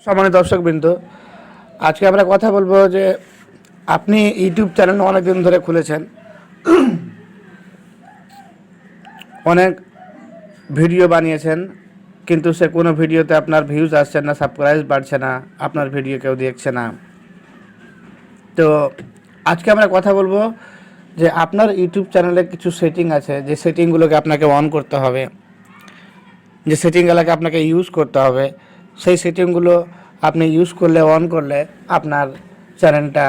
সম্মানিত দর্শকবৃন্দ, আজকে আমরা কথা বলবো যে আপনি ইউটিউব চ্যানেল অনেক দিন ধরে খুলেছেন, অনেক ভিডিও বানিয়েছেন, কিন্তু সে কোনো ভিডিওতে আপনার ভিউজ আসছে না, সাবস্ক্রাইব বাড়ছে না, আপনার ভিডিও কেউ দেখছে না। তো আজকে আমরা কথা বলবো যে আপনার ইউটিউব চ্যানেলে কিছু সেটিং আছে, যে সেটিংগুলোকে আপনাকে অন করতে হবে, যে সেটিংগুলোকে আপনাকে ইউজ করতে হবে। সেই সেটিংগুলো আপনি ইউজ করলে, অন করলে আপনার চ্যানেলটা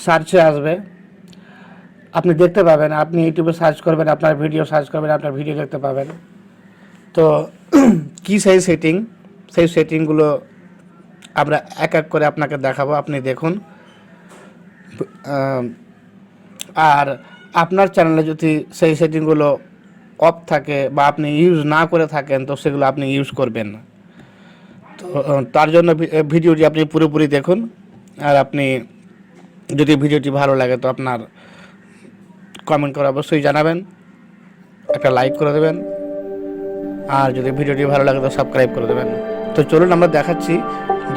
সার্চে আসবে, আপনি দেখতে পাবেন। আপনি ইউটিউবে সার্চ করবেন, আপনার ভিডিও সার্চ করবেন, আপনার ভিডিও দেখতে পাবেন। তো কি সেই সেটিংগুলো আমরা এক এক করে আপনাকে দেখাবো, আপনি দেখুন। আর আপনার চ্যানেলে যদি সেই সেটিংগুলো অফ থাকে বা আপনি ইউজ না করে থাকেন, তো সেগুলো আপনি ইউজ করবেন না। তো তার জন্য ভিডিওটি আপনি পুরোপুরি দেখুন। আর আপনি যদি ভিডিওটি ভালো লাগে তো আপনার কমেন্ট করে অবশ্যই জানাবেন, একটা লাইক করে দেবেন, আর যদি ভিডিওটি ভালো লাগে তো সাবস্ক্রাইব করে দেবেন। তো চলুন আমরা দেখাচ্ছি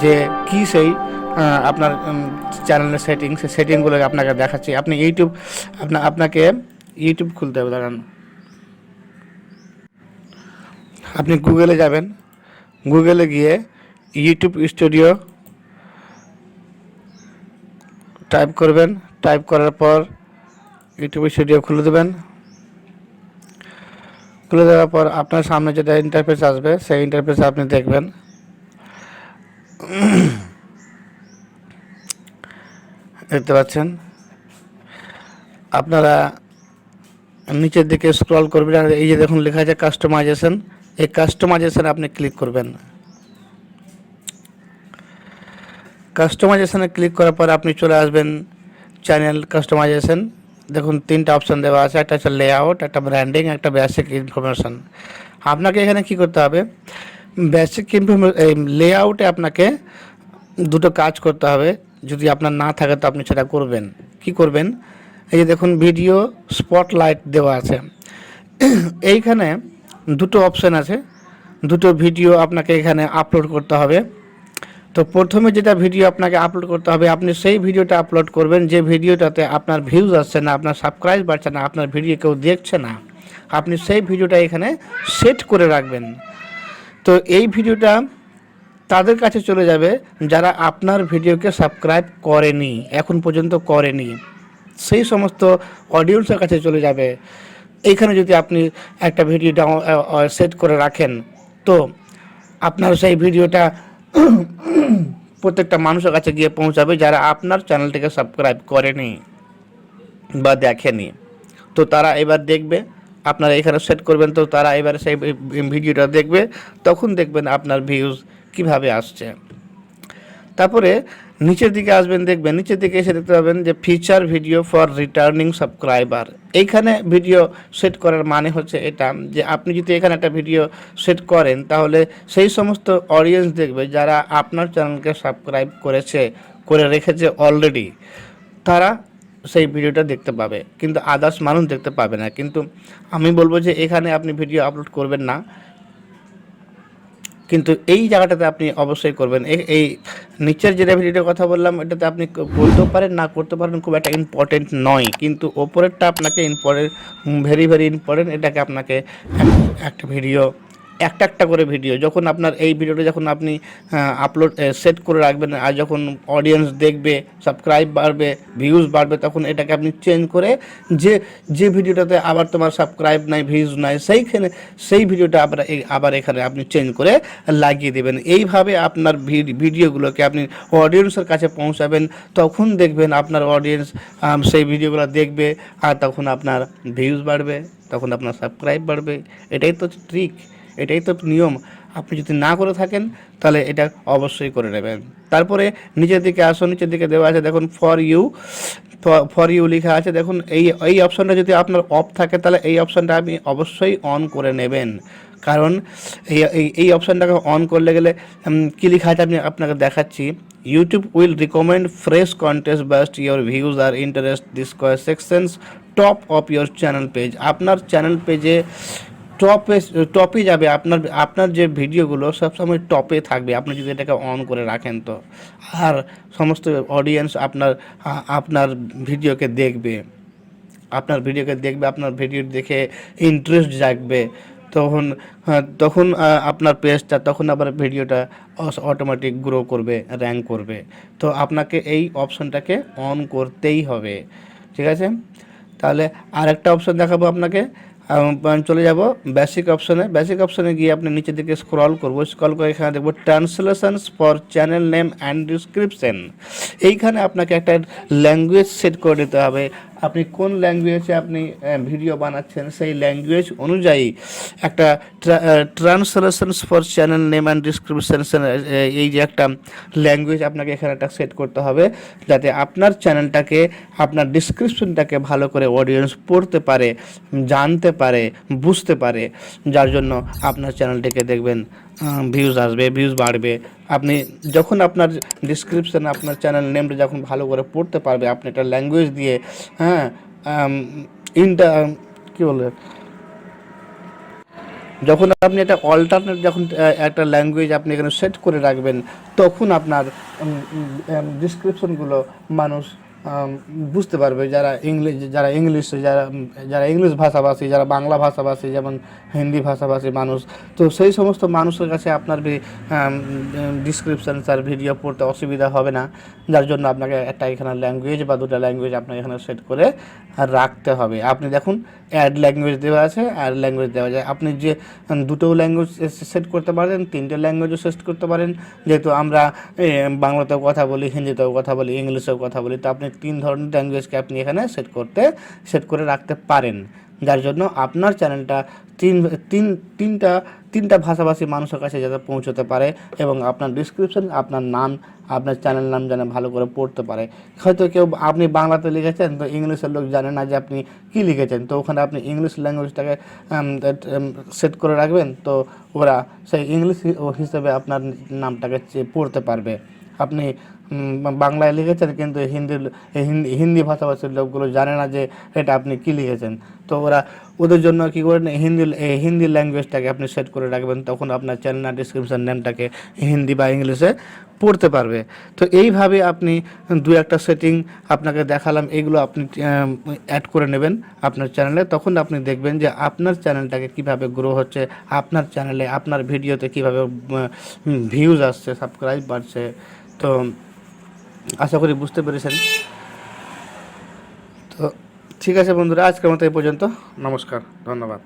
যে কি সেই আপনার চ্যানেলের সেই সেটিংগুলো আপনাকে দেখাচ্ছি। আপনি আপনাকে ইউটিউব খুলতে হবে। দাঁড়ান, আপনি গুগলে যাবেন, গুগলে গিয়ে ইউটিউব স্টুডিও টাইপ করবেন। টাইপ করার পর ইউটিউব স্টুডিও খুলে দেবেন। খুলে দেওয়ার পর আপনার সামনে যেটা ইন্টারফেস আসবে, সেই ইন্টারফেসে আপনি দেখবেন। দেখতে পাচ্ছেন, আপনারা নিচের দিকে স্ক্রল করবেন, আর এই যে দেখুন লেখা আছে কাস্টমাইজেশন, এই কাস্টমাইজেশনে আপনি ক্লিক করবেন। কাস্টমাইজেশনে ক্লিক করার পর আপনি চলে আসবেন চ্যানেল কাস্টমাইজেশন। দেখুন তিনটা অপশান দেওয়া আছে, একটা হচ্ছে লেআউট, একটা ব্র্যান্ডিং, একটা বেসিক ইনফরমেশন। আপনাকে এখানে কি করতে হবে, বেসিক লেআউটে আপনাকে দুটো কাজ করতে হবে। যদি আপনার না থাকে তো আপনি সেটা করবেন। কি করবেন, এই যে দেখুন ভিডিও স্পটলাইট দেওয়া আছে, এইখানে দুটো অপশান আছে, দুটো ভিডিও আপনাকে এখানে আপলোড করতে হবে। তো প্রথমে যেটা ভিডিও আপনাকে আপলোড করতে হবে, আপনি সেই ভিডিওটা আপলোড করবেন যে ভিডিওটাতে আপনার ভিউজ আসছে না, আপনার সাবস্ক্রাইব বাড়ছে না, আপনার ভিডিও কেউ দেখছে না। আপনি সেই ভিডিওটা এখানে সেট করে রাখবেন। তো এই ভিডিওটা তাদের কাছে চলে যাবে যারা আপনার ভিডিওকে সাবস্ক্রাইব করেনি, এখন পর্যন্ত করেনি, সেই সমস্ত অডিয়েন্সের কাছে চলে যাবে। এইখানে যদি আপনি একটা ভিডিও সেট করে রাখেন, তো আপনার সেই ভিডিওটা প্রত্যেকটা মানুষের কাছে গিয়ে পৌঁছাবে যারা আপনার চ্যানেলটিকে সাবস্ক্রাইব করেনি বা দেখেনি। তো তারা এবার দেখবে, আপনারা এখানে সেট করবেন, তো তারা এবার সেই ভিডিওটা দেখবে, তখন দেখবেন আপনার ভিউজ কিভাবে আসছে। তারপরে নিচের দিকে আসবেন, দেখবেন নিচের দিকে এসে দেখতে পাবেন যে feature video for returning subscriber. এইখানে ভিডিও সেট করার মানে হচ্ছে এটা, যে আপনি যদি এখানে একটা ভিডিও সেট করেন, তাহলে সেই সমস্ত অডিয়েন্স দেখবে যারা আপনার চ্যানেলকে সাবস্ক্রাইব করে রেখেছে অলরেডি, তারা সেই ভিডিওটা দেখতে পাবে, কিন্তু আদার্স মানুষ দেখতে পাবে না। কিন্তু আমি বলবো যে এখানে আপনি ভিডিও আপলোড করবেন না, কিন্তু এই জায়গাটাতে আপনি অবশ্যই করবেন। এই নিচের যেটা ভিডিওটার কথা বললাম, এটাতে আপনি করতেও পারেন, না করতে পারেন, খুব একটা ইম্পর্টেন্ট নয়, কিন্তু ওপরেরটা আপনাকে ইম্পর্টেন্ট, ভেরি ভেরি ইম্পর্টেন্ট। এটাকে আপনাকে একটা ভিডিও, একটা করে ভিডিও, যখন আপনার এই ভিডিওটা যখন আপনি আপলোড সেট করে রাখবেন, আর যখন অডিয়েন্স দেখবে, সাবস্ক্রাইব বাড়বে, ভিউজ বাড়বে, তখন এটাকে আপনি চেঞ্জ করে যে ভিডিওটাতে আবার তোমার সাবস্ক্রাইব নাই, ভিউজ নাই, সেই ভিডিওটা আবার এখানে আপনি চেঞ্জ করে লাগিয়ে দেবেন। এইভাবে আপনার ভিডিওগুলোকে আপনি অডিয়েন্সের কাছে পৌঁছাবেন, তখন দেখবেন আপনার অডিয়েন্স সেই ভিডিওগুলো দেখবে, আর তখন আপনার ভিউজ বাড়বে, তখন আপনার সাবস্ক্রাইব বাড়বে। এটাই তো ট্রিক, এটাই তো নিয়ম। আপনি যদি না করে থাকেন তাহলে এটা অবশ্যই করে নেবেন। তারপরে নিচের দিকে আসুন, নিচের দিকে দেওয়া আছে দেখুন ফর ইউ লেখা আছে। দেখুন এই অপশানটা যদি আপনার অফ থাকে, তাহলে এই অপশানটা আপনি অবশ্যই অন করে নেবেন। কারণ এই অপশানটাকে অন করলে গেলে কী লেখা আছে আমি আপনাকে দেখাচ্ছি। YouTube will recommend fresh content boost your views আর interest this sections top of your channel page. আপনার চ্যানেল পেজে টপে টপে যাবে, আপনার আপনার যে ভিডিওগুলো সবসময় টপে থাকবে আপনি যদি এটাকে অন করে রাখেন তো। আর সমস্ত অডিয়েন্স আপনার ভিডিওকে দেখবে, আপনার ভিডিও দেখে ইন্টারেস্ট জাগবে। তখন আপনার পেজটা, তখন আবার ভিডিওটা অটোমেটিক গ্রো করবে, র্যাঙ্ক করবে। তো আপনাকে এই অপশনটাকে অন করতেই হবে, ঠিক আছে? তাহলে আরেকটা অপশন দেখাবো আপনাকে। চলে যাব বেসিক অপশনে গিয়ে আপনি নিচের দিকে স্ক্রল করে এখানে দেখবো translations for channel name and description. এইখানে আপনাকে একটা ল্যাঙ্গুয়েজ সেট করে দিতে হবে। আপনি কোন ল্যাঙ্গুয়েজে আপনি ভিডিও বানাচ্ছেন সেই ল্যাঙ্গুয়েজ অনুযায়ী একটা translations for channel name and description, এই যে একটা ল্যাঙ্গুয়েজ আপনাকে এখানে একটা সেট করতে হবে, যাতে আপনার চ্যানেলটাকে, আপনার ডিসক্রিপশনটাকে ভালো করে অডিয়েন্স পড়তে পারে, জানতে পারে, বুঝতে পারে। যার জন্য আপনার চ্যানেলটিকে দেখবেন ভিউজ আসবে, ভিউজ বাড়বে। আপনি যখন আপনার ডিসক্রিপশানে আপনার চ্যানেল নেমটা যখন ভালো করে পড়তে পারবে, আপনি একটা ল্যাঙ্গুয়েজ দিয়ে, হ্যাঁ, ইনটা কী বলে, যখন আপনি একটা অল্টারনেট, যখন একটা ল্যাঙ্গুয়েজ আপনি এখানে সেট করে রাখবেন, তখন আপনার ডিসক্রিপশনগুলো মানুষ বুঝতে পারবে। যারা ইংলিশ ভাষাভাষী, যারা বাংলা ভাষাভাষী, যেমন হিন্দি ভাষাভাষী মানুষ, তো সেই সমস্ত মানুষের কাছে আপনার ডিসক্রিপশান তার ভিডিও পড়তে অসুবিধা হবে না। যার জন্য আপনাকে একটা এখানে ল্যাঙ্গুয়েজ বা দুটো ল্যাঙ্গুয়েজ আপনাকে এখানে সেট করে রাখতে হবে। আপনি দেখুন অ্যাড ল্যাঙ্গুয়েজ দেওয়া আছে, অ্যাড ল্যাঙ্গুয়েজ দেওয়া যায়। আপনি যে দুটো ল্যাঙ্গুয়েজ সেট করতে পারেন, তিনটে ল্যাঙ্গুয়েজও সেট করতে পারেন। যেহেতু আমরা বাংলাতেও কথা বলি, হিন্দিতেও কথা বলি, ইংলিশেও কথা বলি, তো আপনি 3 ধরনের ল্যাঙ্গুয়েজকে আপনি এখানে সেট করে রাখতে পারেন। যার জন্য আপনার চ্যানেলটা তিনটা ভাষাভাষী মানুষের কাছে যাতে পৌঁছতে পারে, এবং আপনার ডিসক্রিপশন, আপনার নাম, আপনার চ্যানেল নাম যেন ভালো করে পড়তে পারে। হয়তো আপনি বাংলাতে লিখেছেন, তো ইংলিশের লোক জানে না যে আপনি কী লিখেছেন, তো ওখানে আপনি ইংলিশ ল্যাঙ্গুয়েজটাকে সেট করে রাখবেন, তো ওরা সেই ইংলিশ হিসেবে আপনার নামটাকে পড়তে পারবে। আপনি বাংলায় লিখেছেন, কিন্তু হিন্দি ভাষাভাষীর লোকগুলো জানে না যে এটা আপনি কী লিখেছেন, তো ওদের জন্য কী করেন, হিন্দি ল্যাঙ্গুয়েজটাকে আপনি সেট করে রাখবেন, তখন আপনার চ্যানেল আর ডিসক্রিপশন নেমটাকে হিন্দি বা ইংলিশে পড়তে পারবে। তো এইভাবে আপনি দু একটা সেটিং আপনাকে দেখালাম, এইগুলো আপনি অ্যাড করে নেবেন আপনার চ্যানেলে। তখন আপনি দেখবেন যে আপনার চ্যানেলটাকে কিভাবে গ্রো হচ্ছে, আপনার চ্যানেলে, আপনার ভিডিওতে কিভাবে ভিউজ আসছে, সাবস্ক্রাইব বাড়ছে। তো আশা করি বুঝতে পেরেছেন। তো ঠিক আছে বন্ধুরা, আজকের মতো এই পর্যন্ত। নমস্কার, ধন্যবাদ।